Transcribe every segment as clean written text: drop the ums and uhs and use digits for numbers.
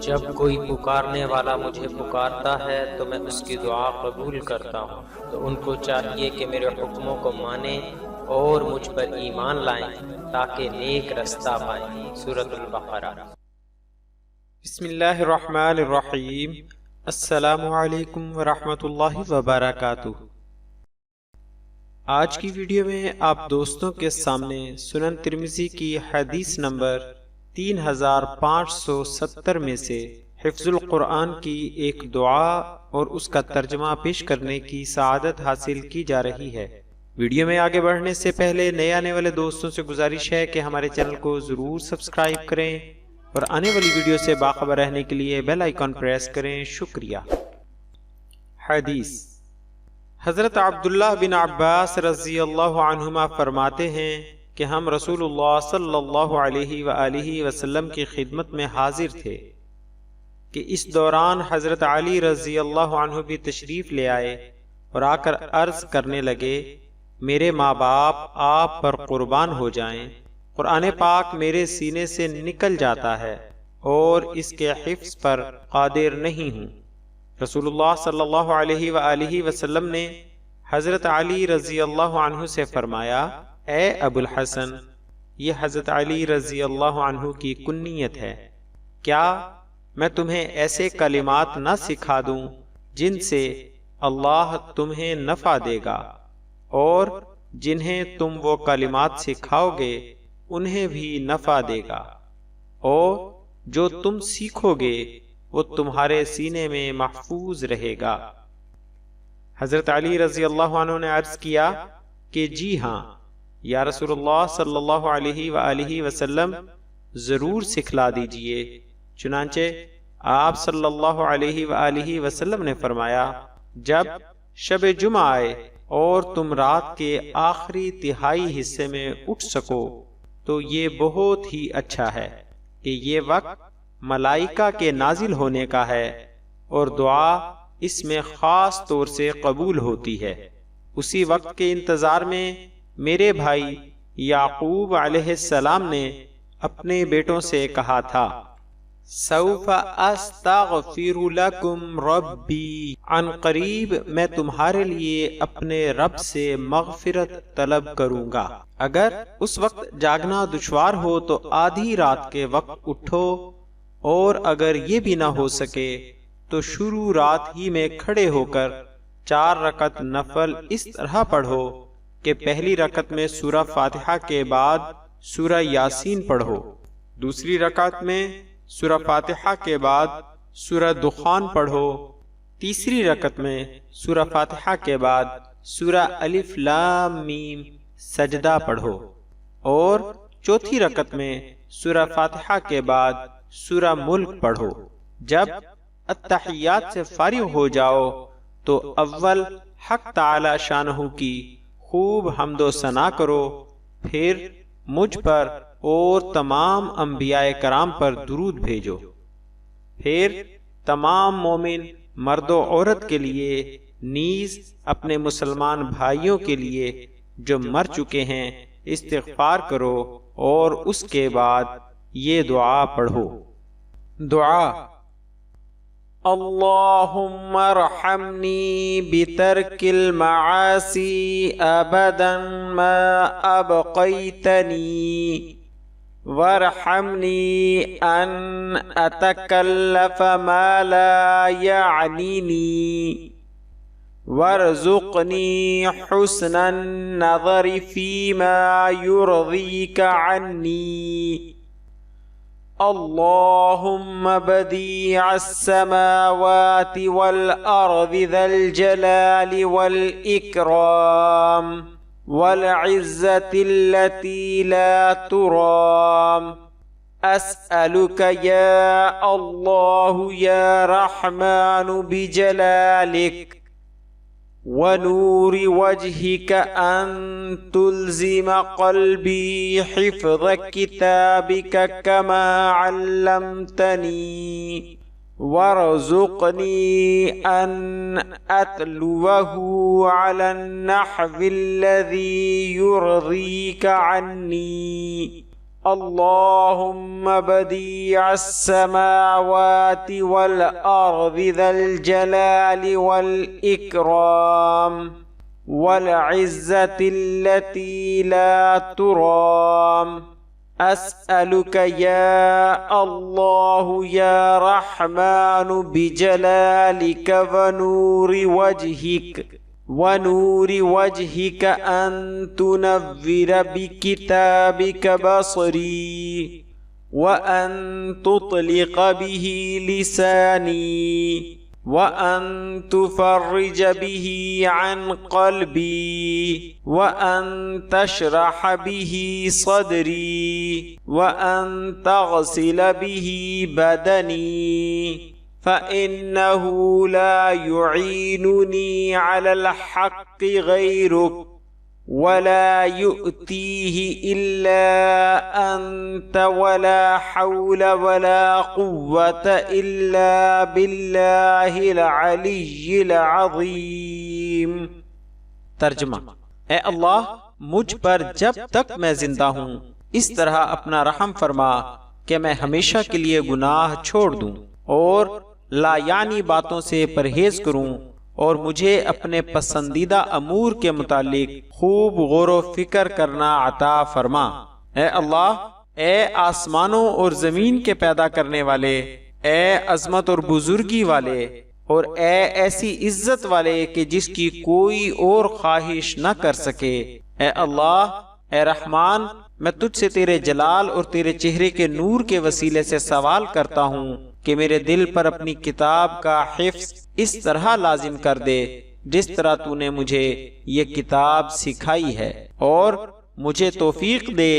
جب کوئی پکارنے والا مجھے پکارتا ہے تو میں اس کی دعا قبول کرتا ہوں، تو ان کو چاہیے کہ میرے حکموں کو مانیں اور مجھ پر ایمان لائیں تاکہ نیک رستہ پائیں۔ سورۃ البقرہ۔ بسم اللہ الرحمن الرحیم۔ السلام علیکم ورحمۃ اللہ وبرکاتہ۔ آج کی ویڈیو میں آپ دوستوں کے سامنے سنن ترمذی کی حدیث نمبر 3570 میں سے حفظ القرآن کی ایک دعا اور اس کا ترجمہ پیش کرنے کی سعادت حاصل کی جا رہی ہے۔ ویڈیو میں آگے بڑھنے سے پہلے نئے آنے والے دوستوں سے گزارش ہے کہ ہمارے چینل کو ضرور سبسکرائب کریں اور آنے والی ویڈیو سے باخبر رہنے کے لیے بیل آئیکن پریس کریں۔ شکریہ۔ حدیث: حضرت عبداللہ بن عباس رضی اللہ عنہما فرماتے ہیں کہ ہم رسول اللہ صلی اللہ علیہ وآلہ وسلم کی خدمت میں حاضر تھے کہ اس دوران حضرت علی رضی اللہ عنہ بھی تشریف لے آئے اور آ کر عرض کرنے لگے، میرے ماں باپ آپ پر قربان ہو جائیں، قرآن پاک میرے سینے سے نکل جاتا ہے اور اس کے حفظ پر قادر نہیں ہوں۔ رسول اللہ صلی اللہ علیہ وآلہ وسلم نے حضرت علی رضی اللہ عنہ سے فرمایا، اے ابو الحسن، یہ حضرت علی رضی اللہ عنہ کی کنیت ہے، کیا میں تمہیں ایسے کلمات نہ سکھا دوں جن سے اللہ تمہیں نفع دے گا اور جنہیں تم وہ کلمات سکھاؤ گے انہیں بھی نفع دے گا، اور جو تم سیکھو گے وہ تمہارے سینے میں محفوظ رہے گا۔ حضرت علی رضی اللہ عنہ نے عرض کیا کہ جی ہاں یا رسول اللہ صلی اللہ علیہ وآلہ وسلم، ضرور سکھلا دیجئے۔ چنانچہ آپ صلی اللہ علیہ وآلہ وسلم نے فرمایا، جب شب جمعہ آئے اور تم رات کے آخری تہائی حصے میں اٹھ سکو تو یہ بہت ہی اچھا ہے کہ یہ وقت ملائکہ کے نازل ہونے کا ہے اور دعا اس میں خاص طور سے قبول ہوتی ہے۔ اسی وقت کے انتظار میں میرے بھائی یعقوب علیہ السلام نے اپنے بیٹوں سے کہا تھا، سوف استغفر لکم ربی، عن قریب میں تمہارے لیے اپنے رب سے مغفرت طلب کروں گا۔ اگر اس وقت جاگنا دشوار ہو تو آدھی رات کے وقت اٹھو، اور اگر یہ بھی نہ ہو سکے تو شروع رات ہی میں کھڑے ہو کر 4 رکعت نفل اس طرح پڑھو کہ پہلی رکعت میں سورہ فاتحہ کے بعد سورہ یاسین پڑھو، دوسری رکعت میں سورہ فاتحہ کے بعد سورہ دخان پڑھو، تیسری رکعت میں سورہ فاتحہ کے بعد سورہ الف لام میم سجدہ پڑھو، اور چوتھی رکعت میں سورہ فاتحہ کے بعد سورہ ملک پڑھو۔ جب التحیات سے فارغ ہو جاؤ تو اول حق تعالی شانہ کی خوب حمد و ثنا کرو، پھر مجھ پر اور تمام انبیاء کرام پر درود بھیجو، پھر تمام مومن مرد و عورت کے لیے نیز اپنے مسلمان بھائیوں کے لیے جو مر چکے ہیں استغفار کرو، اور اس کے بعد یہ دعا پڑھو۔ دعا: اللہم ارحمنی بترک المعاصی ابدا ما ابقیتنی، وارحمنی ان اتکلف ما لا یعنینی، وارزقنی حسن النظر فیما یرضیک عنی، اللہم بدیع السماوات والارض ذا الجلال والاکرام والعزة التي لا ترام، اسألك یا اللہ یا رحمن بجلالک ونور وجهك أن تلزم قلبي حفظ كتابك كما علمتني، وارزقني أن أتلوه على النحو الذي يرضيك عني، اللهم بديع السماوات والأرض ذا الجلال والإكرام والعزة التي لا ترام، أسألك يا الله يا رحمن بجلالك ونور وجهك أن تنور بكتابك بصري وأن تطلق به لساني وأن تفرج به عن قلبي وأن تشرح به صدري وأن تغسل به بدني، فإنه لا يعينني على الحق غيرك ولا يؤتيه إلا أنت ولا حول ولا قوة إلا بالله العلي العظيم۔ ترجمہ: اے اللہ، مجھ پر جب تک میں زندہ ہوں اس طرح اپنا رحم فرما کہ میں ہمیشہ کے لیے گناہ چھوڑ دوں اور لا یعنی باتوں سے پرہیز کروں، اور مجھے اپنے پسندیدہ امور کے متعلق خوب غور و فکر کرنا عطا فرما۔ اے اللہ، اے آسمانوں اور زمین کے پیدا کرنے والے، اے عظمت اور بزرگی والے، اور اے ایسی عزت والے کہ جس کی کوئی اور خواہش نہ کر سکے، اے اللہ، اے رحمان، میں تجھ سے تیرے جلال اور تیرے چہرے کے نور کے وسیلے سے سوال کرتا ہوں کہ میرے دل پر اپنی کتاب کا حفظ اس طرح لازم کر دے جس طرح تو نے مجھے یہ کتاب سکھائی ہے، اور مجھے توفیق دے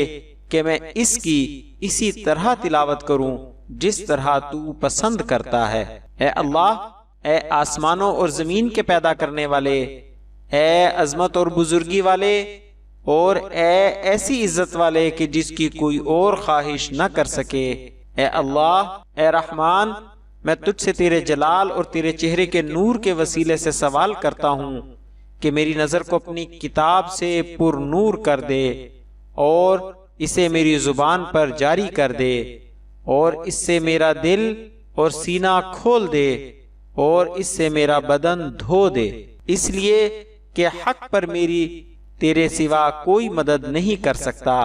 کہ میں اس کی اسی طرح تلاوت کروں جس طرح تو پسند کرتا ہے۔ اے اللہ، اے آسمانوں اور زمین کے پیدا کرنے والے، اے عظمت اور بزرگی والے، اور اے ایسی عزت والے کہ جس کی کوئی اور خواہش نہ کر سکے، اے اللہ، اے رحمان، میں تجھ سے تیرے جلال اور تیرے چہرے کے نور کے وسیلے سے سوال کرتا ہوں کہ میری نظر کو اپنی کتاب سے پر نور کر دے، اور اسے میری زبان پر جاری کر دے، اور اس سے میرا دل اور سینہ کھول دے، اور اس سے میرا بدن دھو دے، اس لیے کہ حق پر میری تیرے سوا کوئی مدد نہیں کر سکتا،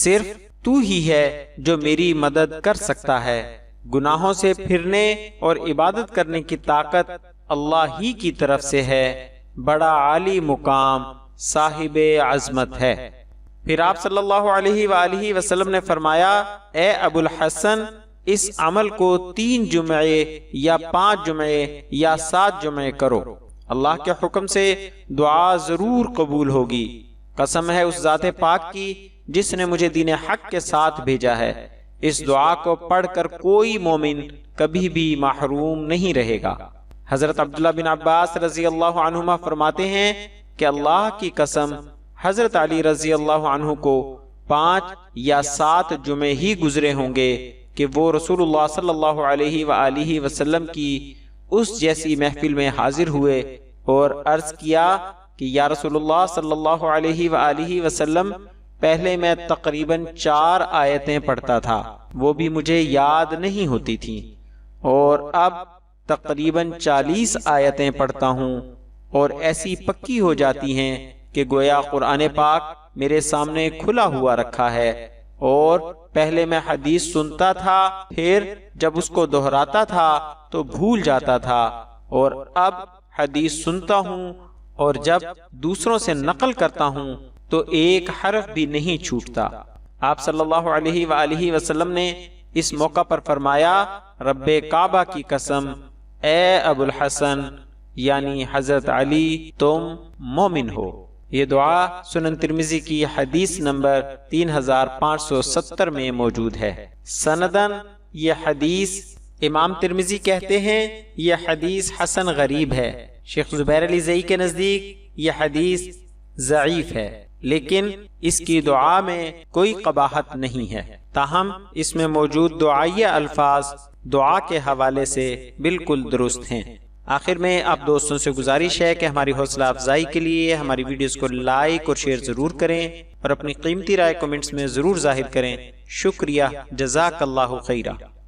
صرف تو ہی ہے جو میری مدد کر سکتا ہے۔ گناہوں سے پھرنے اور عبادت کرنے کی طاقت اللہ ہی کی طرف سے ہے، بڑا عالی مقام، صاحب عظمت ہے۔ پھر آپ صلی اللہ علیہ وآلہ وسلم نے فرمایا، اے ابو الحسن، اس عمل کو 3 جمعے یا 5 جمعے یا 7 جمعے کرو، اللہ کے حکم سے دعا ضرور قبول ہوگی۔ قسم ہے اس ذات پاک کی جس نے مجھے دین حق کے ساتھ بھیجا ہے، اس دعا کو پڑھ کر کوئی مومن کبھی بھی محروم نہیں رہے گا۔ حضرت عبداللہ بن عباس رضی اللہ عنہما فرماتے ہیں کہ اللہ کی قسم، حضرت علی رضی اللہ عنہ کو 5 یا 7 جمعے ہی گزرے ہوں گے کہ وہ رسول اللہ صلی اللہ علیہ وآلہ وسلم کی اس جیسی محفل میں حاضر ہوئے اور عرض کیا کہ یا رسول اللہ صلی اللہ علیہ وآلہ وسلم، پہلے میں تقریباً 4 آیتیں پڑھتا تھا، وہ بھی مجھے یاد نہیں ہوتی تھیں، اور اب تقریباً 40 آیتیں پڑھتا ہوں اور ایسی پکی ہو جاتی ہیں کہ گویا قرآن پاک میرے سامنے کھلا ہوا رکھا ہے، اور پہلے میں حدیث سنتا تھا، پھر جب اس کو دہراتا تھا تو بھول جاتا تھا، اور اب حدیث سنتا ہوں اور جب دوسروں سے نقل کرتا ہوں تو ایک حرف بھی نہیں چھوٹتا۔ آپ صلی اللہ علیہ وآلہ وسلم نے اس موقع پر فرمایا، رب کعبہ کی قسم، اے ابو الحسن یعنی حضرت علی، تم مومن ہو۔ یہ دعا سنن ترمذی کی حدیث نمبر 3570 میں موجود ہے۔ سندن یہ حدیث امام ترمذی کہتے ہیں یہ حدیث حسن غریب ہے۔ شیخ زبیر علی زئی کے نزدیک یہ حدیث ضعیف ہے، لیکن اس کی دعا میں کوئی قباحت نہیں ہے، تاہم اس میں موجود دعائیہ الفاظ دعا کے حوالے سے بالکل درست ہیں۔ آخر میں آپ دوستوں سے گزارش ہے کہ ہماری حوصلہ افزائی کے لیے ہماری ویڈیوز کو لائک اور شیئر ضرور کریں اور اپنی قیمتی رائے کمنٹس میں ضرور ظاہر کریں۔ شکریہ، جزاک اللہ خیرہ۔